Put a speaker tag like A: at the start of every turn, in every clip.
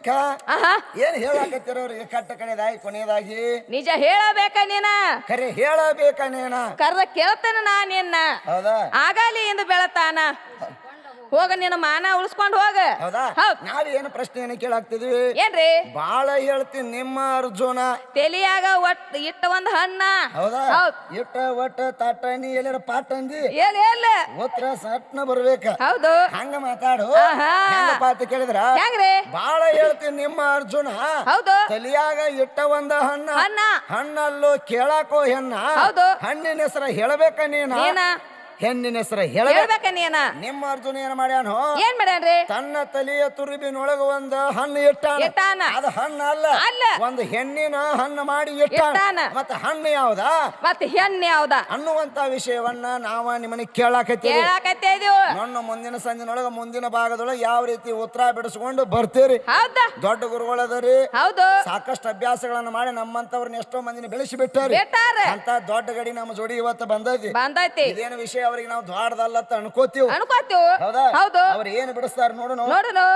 A: ಬೇಕಾ ಏನ್ ಹೇಳಾಕತ್ತಿರೋರಿಗೆ ಕಟ್ಟ ಕಡೆದಾಗಿ ಕೊನೆಯದಾಗಿ
B: ನಿಜ ಹೇಳಬೇಕ ನೀನ
A: ಕರೆ ಹೇಳಬೇಕ ನೀನ
B: ಕರ್ದ ಕೇಳ್ತೇನೆ ನಾ ನಿನ್ನ
A: ಹೌದಾ
B: ಆಗಲಿ ಎಂದು ಬೆಳತಾನ ಹೋಗ ನಿನ್ನ ಮಾನ ಉಳಿಸ್ಕೊಂಡು ಹೋಗ
A: ಹೌದಾ ನಾವೇನು ಪ್ರಶ್ನೆಯನ್ನು ಕೇಳಾಕ್ತಿದ್ವಿ
B: ಏನ್ರಿ
A: ಬಾಳ ಹೇಳ್ತೀನಿ ನಿಮ್ಮ ಅರ್ಜುನ
B: ತೆಲಿಯಾಗ ಒಟ್ ಇಟ್ಟ ಒಂದ್ ಹಣ್ಣ
A: ಹೌದಾ ಇಟ್ಟ ಒಟ್ಟ ತಾಟನಿ ಎಲ್ಲರ ಪಾಟಂದಿ
B: ಎಲ್
A: ಉತ್ತರ ಸಟ್ನ ಬರ್ಬೇಕ
B: ಹೌದು
A: ಹಂಗ ಮಾತಾಡು ಪಾತ ಕೇಳಿದ್ರ
B: ಹೆಂಗ್ರಿ
A: ಬಾಳ ಹೇಳ್ತೀನಿ ನಿಮ್ಮ ಅರ್ಜುನ
B: ಹೌದು
A: ತಲಿಯಾಗ ಇಟ್ಟ ಒಂದ
B: ಹಣ್ಣ
A: ಹಣ್ಣಲ್ಲೂ ಕೇಳಾಕೋ ಹೆಣ್ಣ
B: ಹೌದು
A: ಹಣ್ಣಿನ ಹೆಸರ ಹೇಳಬೇಕ ನೀನ ಹೆಣ್ಣಿನ ಹೆಸರ
B: ಹೇಳ್ಬೇಕ ನೀನ
A: ನಿಮ್ಮ ಅರ್ಜುನ ಏನ್ ಮಾಡ್ಯಾನು
B: ಏನ್ ಮಾಡ್ಯಾನ್ರಿ
A: ತನ್ನ ತಲೆಯ ತುರುಬಿನೊಳಗ ಒಂದು ಹಣ್ಣು ಇಟ್ಟಾನ ಅದು ಹಣ್ಣು ಅಲ್ಲ ಒಂದು ಹೆಣ್ಣಿನ ಹಣ್ಣು ಮಾಡಿ ಇಟ್ಟಾನ ಮತ್ತೆ ಹಣ್ಣು ಯಾವ್ದ
B: ಮತ್ತೆ ಹೆಣ್ಣು ಯಾವ್ದ
A: ಅನ್ನುವಂತ ವಿಷಯವನ್ನ ನಾವ ನಿಮ್ಮನ್ನ ಕೇಳಾಕತ್ತೀವಿ ನನ್ನ ಮುಂದಿನ ಸಂಜಿನೊಳಗ ಮುಂದಿನ ಭಾಗದೊಳಗೆ ಯಾವ ರೀತಿ ಉತ್ತರ ಬಿಡಿಸ್ಕೊಂಡು ಬರ್ತೀರಿ
B: ಹೌದಾ
A: ದೊಡ್ಡ ಗುರುಗಳದರಿ
B: ಹೌದು
A: ಸಾಕಷ್ಟು ಅಭ್ಯಾಸಗಳನ್ನ ಮಾಡಿ ನಮ್ಮಂತವ್ರನ್ನ ಎಷ್ಟೋ ಮಂದಿನ ಬೆಳೆಸಿ ಬಿಟ್ಟಾರಿ ಅಂತ ದೊಡ್ಡ ಗಡಿ ನಮ್ಮ ಜೋಡಿ ಇವತ್ತು ಬಂದೈತಿ ಇದೇನು ವಿಷಯ ಅವ್ರಿಗೆ ನಾವು ದ್ವಾಡದಲ್ಲ ಅಂತ ಅನ್ಕೋತೀವಿ ಹೌದಾ ಅವ್ರು ಏನ್ ಬಿಡಿಸ್ತಾರ ನೋಡೋಣ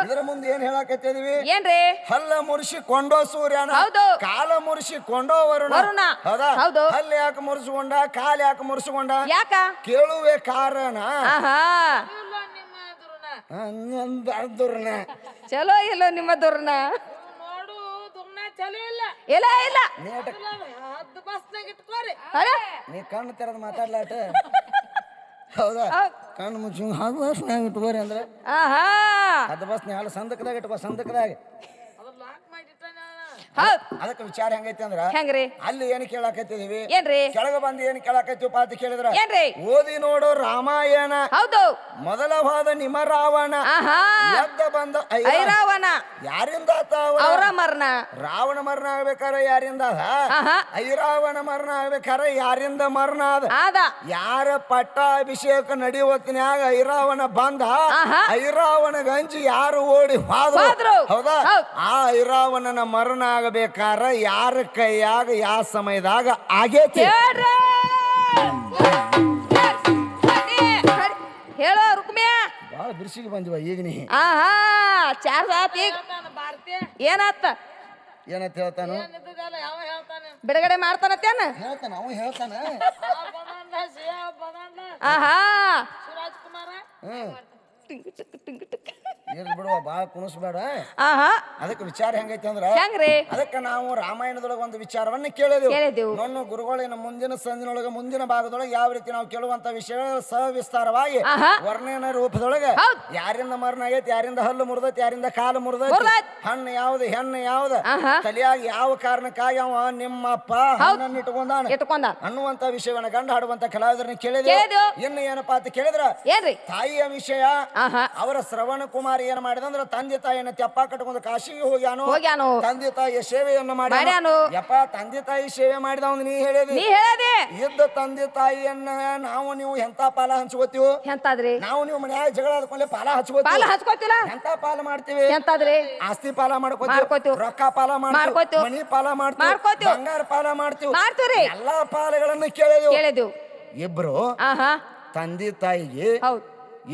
A: ಇದರ ಮುಂದೆ ಏನ್ ಹೇಳಾಕತ್ತಿದೀವಿ
B: ಏನ್ರಿ
A: ಹಲ್ಲ ಮುರಿಸಿಕೊಂಡೋ ಸೂರ್ಯನ ಕಾಲ ಮುರಿಸಿಕೊಂಡೋ ವರುಣ ಹೌದಾ ಹಲ್ಲ ಯಾಕೆ ಮುರಿಸಿಕೊಂಡ ಕಾಲ ಯಾಕೆ ಮುರಿಸಿಕೊಂಡ
B: ಯಾಕ
A: ಕೇಳುವೆ ಕಾರಣ
B: ಚಲೋ ಇಲ್ಲ ನಿಮ್ಮ ದುರ್ನ ಇಲ್ಲ ಇಲ್ಲ
A: ನೀ ಕಣ್ಣು ತೆರೆದು ಮಾತಾಡ್ಲಾಟ ಹೌದಾ ಕಣ್ಣು ಮುಚ್ಚು ಹಾದು ಬಸ್ನಾಗ ಇಟ್ಕೋರಿ ಅಂದ್ರೆ ಅದು ಬಸ್ ಹಾಲು ಸಂದಕದಾಗ ಇಟ್ಕೋ ಸಂದಕದಾಗ ಅದಕ್ಕೆ ವಿಚಾರ ಹೆಂಗೈತಿ ಅಂದ್ರ
B: ಹೆಂಗ್ರಿ
A: ಅಲ್ಲಿ ಏನ್ ಕೇಳಾಕತ್ತಿದೀವಿ
B: ಏನ್ರಿ
A: ಕೆಳಗ ಬಂದು ಏನ್ ಕೇಳಾಕತ್ತೀವಪ್ಪ ಅಂತ ಕೇಳಿದ್ರ
B: ಏನ್ರಿ
A: ಓದಿ ನೋಡು ರಾಮಾಯಣ
B: ಹೌದು
A: ಮೊದಲವಾದ ನಿಮ್ಮ ರಾವಣ ಎದ್ದ ಬಂದ
B: ಐರಾವಣ
A: ಯಾರಿಂದ
B: ಅವರ ಮರಣ
A: ರಾವಣ ಮರಣ ಆಗ್ಬೇಕಾರ ಯಾರಿಂದ ಐರಾವಣ ಮರಣ ಆಗ್ಬೇಕಾರ ಯಾರಿಂದ ಮರಣ ಅದ ಯಾರ ಪಟ್ಟಾಭಿಷೇಕ ನಡೆಯುವತ್ತಿನಾಗ ಐರಾವಣ ಬಂದ ಐರಾವಣ ಗಂಜಿ ಯಾರು ಓಡಿ ಹೋದ್ರು ಹೌದಾ ಆ ಐರಾವಣನ ಮರಣ ಆಗಬೇಕಾರ ಯಾರ ಕೈಯಾಗ ಯಾವ ಸಮಯದಾಗ ಆಗೇತಿ
B: ಹೇಳೋ ರುಕ್ಮಿಯ
A: ಬಾಳ ಬಿರ್ಸಿಗೆ ಬಂದಿವ ಈಗ ನೀ
B: ಚಾರ್ ಸಾತ್ ಈಗ ಏನಾತ
A: ಏನಂತ ಹೇಳ್ತಾನು
B: ಬಿಡುಗಡೆ ಮಾಡ್ತಾನತ್ತೇನ
A: ಹೇಳ್ತಾನ ಅವ ಹೇಳ್ತಾನ ಬಿಡುವ ಬಾಳ ಕುಣಿಸ್ಬೇಡ ಅದಕ್ಕೆ ವಿಚಾರ ಹೆಂಗೈತಿ ಅಂದ್ರ ಅದಕ್ಕೆ ನಾವು ರಾಮಾಯಣದೊಳಗ ಒಂದು ವಿಚಾರವನ್ನ ಕೇಳಿದೆವು ನನ್ನ ಗುರುಗಳಿನ ಮುಂದಿನ ಸಂದಿನೊಳಗ ಮುಂದಿನ ಭಾಗದೊಳಗೆ ಯಾವ ರೀತಿ ನಾವು ಕೇಳುವಂತ ವಿಷಯಗಳು ಸವಿಸ್ತಾರವಾಗಿ ವರ್ಣನ ರೂಪದೊಳಗೆ ಯಾರಿಂದ ಮರಣ ಆಗೈತಿ ಯಾರಿಂದ ಹಲ್ಲು ಮುರಿದೈತಿ ಯಾರಿಂದ ಕಾಲು ಮುರಿದೈತಿ ಹಣ್ಣು ಯಾವ್ದು ಹೆಣ್ಣು ಯಾವ್ದು ತಲೆಯಾಗಿ ಯಾವ ಕಾರಣಕ್ಕಾಗಿ ಅವ ನಿಮ್ಮಪ್ಪ ಹಣ್ಣನ್ನು ಇಟ್ಕೊಂಡ ಅನ್ನುವಂತ ವಿಷಯವನ್ನ ಗಂಡ ಹಾಡುವಂತ ಕಲಾವಿದರನ್ನ ಕೇಳಿದೆವು ಇನ್ನು ಏನಪ್ಪಾ ಅಂತ ಕೇಳಿದ್ರ ತಾಯಿಯ ವಿಷಯ ಅವರ ಶ್ರವಣ ಕುಮಾರ್ ಏನ್ ಮಾಡಿದಂದ್ರ ತಂದೆ ತಾಯಿಯನ್ನ ತೆಪ್ಪ ಕಟ್ಕೊಂಡು ಕಾಶಿಗೆ ಹೋಗ್ಯಾನು ತಂದೆ ತಾಯಿಯ ಸೇವೆಯನ್ನು ಮಾಡ್ಯಾನು ಯಪ್ಪ ತಂದೆ ತಾಯಿ ಸೇವೆ ಮಾಡಿದ ನೀ ಹೇಳಿದೆ ಇದ್ದ ತಂದೆ ತಾಯಿಯನ್ನ ನಾವು ನೀವು ಎಂತ ಪಾಲ ಹಂಚ್ಕೋತೀವಿ ನಾವು ನೀವು ಮನ್ಯಾಗ ಜಗಳ ಆದ್ಕೊಂಡ್ಲೆ ಪಾಲ ಹಚ್ಕೋತಿಲ್ಲ ಎಂತ ಪಾಲ ಮಾಡ್ತೀವಿ ಆಸ್ತಿ ಪಾಲ ಮಾಡ್ಕೋತೀವಿ ರೊಕ್ಕ ಪಾಲ ಮಾಡ್ಕೋತೀವಿ ಮನಿ ಪಾಲ ಮಾಡ್ತೀವಿ ಬಂಗಾರ ಪಾಲ ಮಾಡ್ತೀವಿ ಎಲ್ಲಾ ಪಾಲಗಳನ್ನು ಕೇಳಿದೆವು ಇಬ್ರು ತಂದೆ ತಾಯಿಗೆ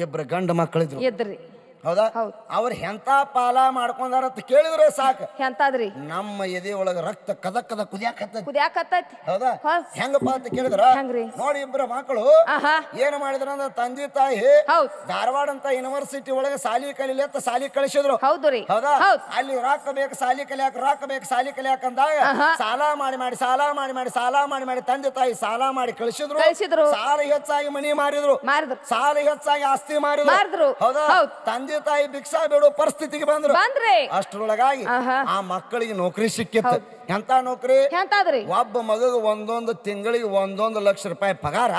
A: ಇಬ್ರು ಗಂಡ ಮಕ್ಕಳಿದ್ರು ಹೌದಾ ಅವ್ರ ಎಂತ ಪಾಲ ಮಾಡ್ಕೊಂಡಾರ ಅಂತ ಕೇಳಿದ್ರೆ ಸಾಕು
B: ಎಂತಾದ್ರಿ
A: ನಮ್ಮ ಎದೆ ಒಳಗ ರಕ್ತ ಕದಕ್ಕದ
B: ಕುದಿಯಾಕತ್ತೈತಿ
A: ಹೌದಾ ಹೆಂಗಪ್ಪ ಅಂತ ಕೇಳಿದ್ರ ನೋಡಿ ಇಬ್ರು ಮಕ್ಕಳು ಏನ್ ಮಾಡಿದ್ರ ಅಂದ್ರ ತಂದೆ ತಾಯಿ ಧಾರವಾಡ ಅಂತ ಯೂನಿವರ್ಸಿಟಿ ಒಳಗ ಸಾಲಿ ಕಲಿಲಿ ಅಂತ ಸಾಲಿ ಕಳಿಸಿದ್ರು ಹೌದಾ ಅಲ್ಲಿ ರೊಕ್ಕ ಬೇಕು ಸಾಲಿ ಕಲಿಯಾಕ ಅಂದಾಗ ಸಾಲ ಮಾಡಿ ತಂದೆ ತಾಯಿ ಸಾಲ ಮಾಡಿ ಕಳಿಸಿದ್ರು ಸಾಲ ಹೆಚ್ಚಾಗಿ ಮನಿ ಮಾರಿದ್ರು ಸಾಲ ಹೆಚ್ಚಾಗಿ ಆಸ್ತಿ ಮಾರಿದ್ರು ಹೌದಾ ತಂದೆ ತಾಯಿ ಭಿಕ್ಷಾ ಬೇಡೋ ಪರಿಸ್ಥಿತಿಗೆ ಬಂದ್ರು ಅಷ್ಟರೊಳಗಾಗಿ ಆ ಮಕ್ಕಳಿಗೆ ನೌಕರಿ ಸಿಕ್ಕಿತ್ತು ಎಂತ ನೌಕರಿ ಒಬ್ಬ ಮಗಗ ಒಂದೊಂದು ತಿಂಗಳಿಗೆ 1 ಲಕ್ಷ ರೂಪಾಯಿ ಪಗಾರ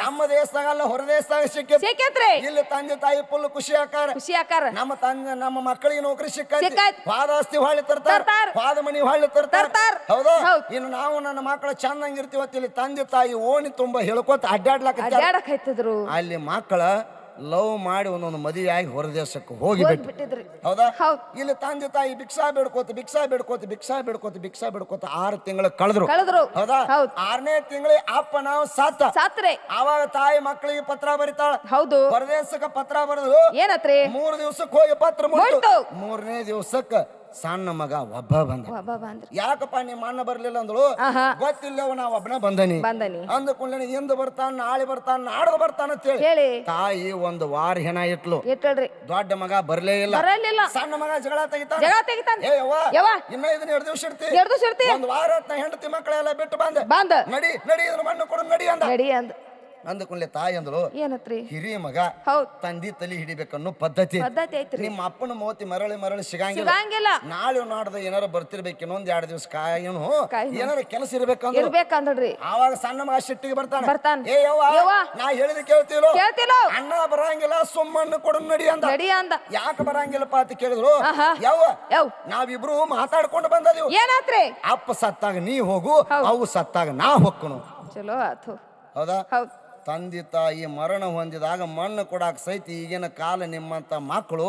A: ನಮ್ಮ ದೇಶದಾಗ ಹೊರ ದೇಶದಾಗ ಸಿಕ್ಕಿತ್ರಿ ಇಲ್ಲಿ ತಂದೆ ತಾಯಿ ಫುಲ್ ಖುಷಿ ಆಕಾರ ನಮ್ಮ ಮಕ್ಕಳಿಗೆ ನೌಕರಿ ಸಿಕ್ಕೈತಿ ಪಾದ ಆಸ್ತಿ ಹೊಳ್ಳಿ ತರ್ತಾರ ಪಾದ ಮನಿ ಹೊಳ್ಳಿ ತರ್ತಾರ ಹೌದಾ ಇನ್ನು ನಾವು ನನ್ನ ಮಕ್ಕಳು ಚಂದಂಗಿರ್ತೀವತ್ತ ಇಲ್ಲಿ ತಂದೆ ತಾಯಿ ಓಣಿ ತುಂಬಾ ಹೇಳ್ಕೊತ ಅಡ್ಡಾಡ್ಲಾಕತ್ತಿದ್ರು ಅಲ್ಲಿ ಮಕ್ಕಳ ಲವ್ ಮಾಡಿ ಒಂದೊಂದು ಮದುವೆ ಆಗಿ ಹೊರ ದೇಶಕ್ಕೆ ಹೋಗಿಬಿಟ್ಟಿದ್ರು ಹೌದಾ ಇಲ್ಲಿ ತಂದೆ ತಾಯಿ ಭಿಕ್ಷಾ ಬೇಡ್ಕೋತ 6 ತಿಂಗಳು ಕಳೆದ್ರು ಹೌದಾ 6ನೇ ತಿಂಗಳಿಗೆ ಅಪ್ಪ ನಾವು ಸಾತ್ರೆ ಆವಾಗ ತಾಯಿ ಮಕ್ಕಳಿಗೆ ಪತ್ರ ಬರಿತಾಳ ಹೊರದೇಶಕ್ಕೆ ಪತ್ರ ಬರೆದು ಏನತ್ರಿ 3 ದಿವಸಕ್ಕೆ ಹೋಗಿ ಪತ್ರ ಮುಟ್ತು 3ನೇ ದಿವಸಕ್ಕೆ ಸಣ್ಣ ಮಗ ಒಬ್ಬ ಬಂದ ಯಾಕಪ್ಪ ನಿಮ್ಮ ಅಣ್ಣ ಬರ್ಲಿಲ್ಲ ಅಂದಳು ಗೊತ್ತಿಲ್ಲವ ನಾ ಒಬ್ಬನ ಬಂದನಿ ಅಂದ ಕೂಡಲೇ ಇಂದು ಬರ್ತಾನ ನಾಳೆ ಬರ್ತಾನ ನಾಡ್ದು ಬರ್ತಾನ ಅಂತ ಹೇಳಿ ತಾಯಿ ಒಂದು ವಾರ ಹೆಣ ಇಟ್ಲು. ದೊಡ್ಡ ಮಗ ಬರ್ಲೇ ಇಲ್ಲ. ಸಣ್ಣ ಮಗ ಜಗಳ ತೆಗಿತಾನ. ಏ ಯವ್ವ ಇನ್ನ ಇದನ್ನ 2 ದಿವಸ ಇರ್ತಿ ಒಂದ್ ವಾರ ಹೆಂಡತಿ ಮಕ್ಕಳೆಲ್ಲ ಬಿಟ್ಟು ಬಂದ ನಡಿ ಇದನ್ನ ಮಣ್ಣು ಕೊಡು ನಡಿ ಅಂದ. ಅಂದಕೂಡ್ಲೆ ತಾಯಿ ಅಂದಳು ಹಿರಿಯ ಮಗ ತಂದಿ ತಲಿ ಹಿಡಿಬೇಕನ್ನೋ ಪದ್ಧತಿ ಐತ್ರಿ. ನಿಮ್ಮ ಅಪ್ಪನ ಮೋತಿ ಮರಳಿ ಸಿಗಂಗಿಲ್ಲ. ನಾಳೆ ನಾಡ್ದ ಏನಾರ ಬರ್ತಿರ್ಬೇಕು ಇನ್ನೊಂದ್ 2 ದಿವಸ ಕಾಯನು ಏನಾರ ಕೆಲಸ ಇರ್ಬೇಕಂದ್ರಿ. ಆವಾಗ ಸಣ್ಣ ಮಗ ಸಿಟ್ಟಿಗೆ ಬರ್ತಾನ. ಏ ಯವ್ವ ನಾ ಹೇಳಿದ ಕೇಳ್ತಿಲೋ ಅಣ್ಣ ಬರಂಗಿಲ್ಲ ಸುಮ್ಮಣ್ಣು ಕೊಡು ನಡಿ ಅಂದ. ಯಾಕೆ ಬರಂಗಿಲ್ಲಪ್ಪ ಅಂತ ಕೇಳಿದ್ರು. ಯವ್ವ ನಾವಿಬ್ರು ಮಾತಾಡ್ಕೊಂಡು ಬಂದದೀವಿ. ಏನಾತ್ರಿ? ಅಪ್ಪ ಸತ್ತಾಗ ನೀ ಹೋಗು ಅವು ಸತ್ತಾಗ ನಾ ಹೊಕ್ಕನು. ಚಲೋ ಆತು. ಹೌದಾ? ತಂದೆ ತಾಯಿ ಮರಣ ಹೊಂದಿದಾಗ ಮಣ್ಣು ಕೊಡಾಕ್ ಸಹಿತ ಈಗಿನ ಕಾಲ ನಿಮ್ಮಂತ ಮಕ್ಕಳು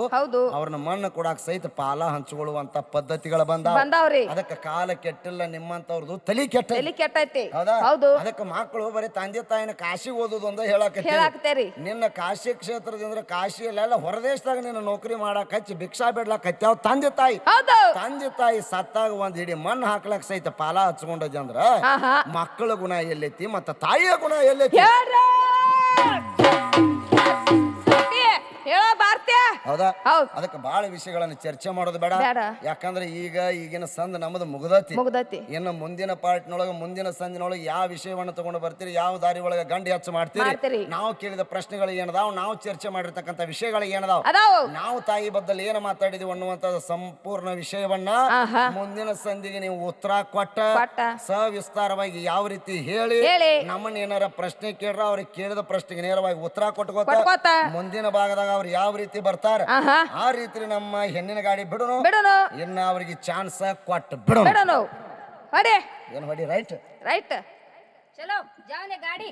A: ಅವ್ರನ್ನ ಮಣ್ಣು ಕೊಡಾಕ್ ಸಹಿತ ಪಾಲ ಹಂಚಿಕೊಳ್ಳುವಂತ ಪದ್ಧತಿಗಳು ಬಂದಾವ್ರಿ. ಅದಕ್ಕೆ ಕಾಲ ಕೆಟ್ಟಿಲ್ಲ ನಿಮ್ಮಂತವ್ರದ್ದು ತಲಿ ಕೆಟ್ಟೈತಿ. ಹೌದಾ? ಅದಕ್ಕೆ ಮಕ್ಕಳು ಬರೀ ತಂದೆ ತಾಯಿನ ಕಾಶಿ ಓದೋದು ಅಂತ ಹೇಳಾಕತ್ತೀರಿ. ನಿನ್ನ ಕಾಶಿ ಕ್ಷೇತ್ರದಿಂದ ಕಾಶಿಯಲ್ಲೆಲ್ಲ ಹೊರದೇಶದಾಗ ನಿನ್ನ ನೌಕರಿ ಮಾಡಾಕ್ ಹಚ್ಚಿ ಭಿಕ್ಷಾ ಬಿಡ್ಲಾಕ್ ಹಚ್ಚಾವ್ ತಂದೆ ತಾಯಿ ಸತ್ತಾಗ ಒಂದ್ ಹಿಡಿ ಮಣ್ಣು ಹಾಕ್ಲಾಕ್ ಸಹಿತ ಪಾಲ ಹಚ್ಕೊಂಡದ ಅಂದ್ರ ಮಕ್ಕಳ ಗುಣ ಎಲ್ಲೈತಿ ಮತ್ತ ತಾಯಿಯ ಗುಣ ಎಲ್ಲೈತಿ? ಹೌದಾ? ಅದಕ್ಕೆ ಬಹಳ ವಿಷಯಗಳನ್ನ ಚರ್ಚೆ ಮಾಡೋದು ಬೇಡ. ಯಾಕಂದ್ರೆ ಈಗಿನ ಸಂದ್ ನಮ್ಮದು ಮುಗ್ದತಿ. ಇನ್ನು ಮುಂದಿನ ಪಾರ್ಟ್ನೊಳಗ ಮುಂದಿನ ಸಂದಿನೊಳಗೆ ಯಾವ ವಿಷಯವನ್ನ ತಗೊಂಡು ಬರ್ತೀರಿ, ಯಾವ ದಾರಿ ಒಳಗ ಗಂಡಿ ಹಚ್ಚ ಮಾಡ್ತೀರಿ, ನಾವು ಕೇಳಿದ ಪ್ರಶ್ನೆಗಳು ಏನದಾವ್, ನಾವು ಚರ್ಚೆ ಮಾಡಿರ್ತಕ್ಕಂಥ ವಿಷಯಗಳು ಏನದಾವ್, ನಾವು ತಾಯಿ ಬದ್ದಲ್ಲಿ ಏನು ಮಾತಾಡಿದೀವಿ ಅನ್ನುವಂತ ಸಂಪೂರ್ಣ ವಿಷಯವನ್ನ ಮುಂದಿನ ಸಂದಿಗೆ ನೀವು ಉತ್ತರ ಕೊಟ್ಟ ಸವಿಸ್ತಾರವಾಗಿ ಯಾವ ರೀತಿ ಹೇಳಿ ನಮ್ಮನ್ನ ಏನಾರ ಪ್ರಶ್ನೆ ಕೇಳ್ರ ಅವ್ರಿಗೆ ಕೇಳಿದ ಪ್ರಶ್ನೆಗೆ ನೇರವಾಗಿ ಉತ್ತರ ಕೊಟ್ಕೋತ ಮುಂದಿನ ಭಾಗದಾಗ ಅವ್ರು ಯಾವ ರೀತಿ ಬರ್ತಾರ ಆ ರೀತಿ ನಮ್ಮ ಹೆಣ್ಣಿನ ಗಾಡಿ ಬಿಡೋಣ. ಇನ್ನ ಅವ್ರಿಗೆ ಚಾನ್ಸ್ ಕೊಟ್ಟು ಬಿಡೋಣ. ಏನು ಹೊಡಿ ರೈಟ್
C: ಚಲೋ ಜಾವನೆ ಗಾಡಿ.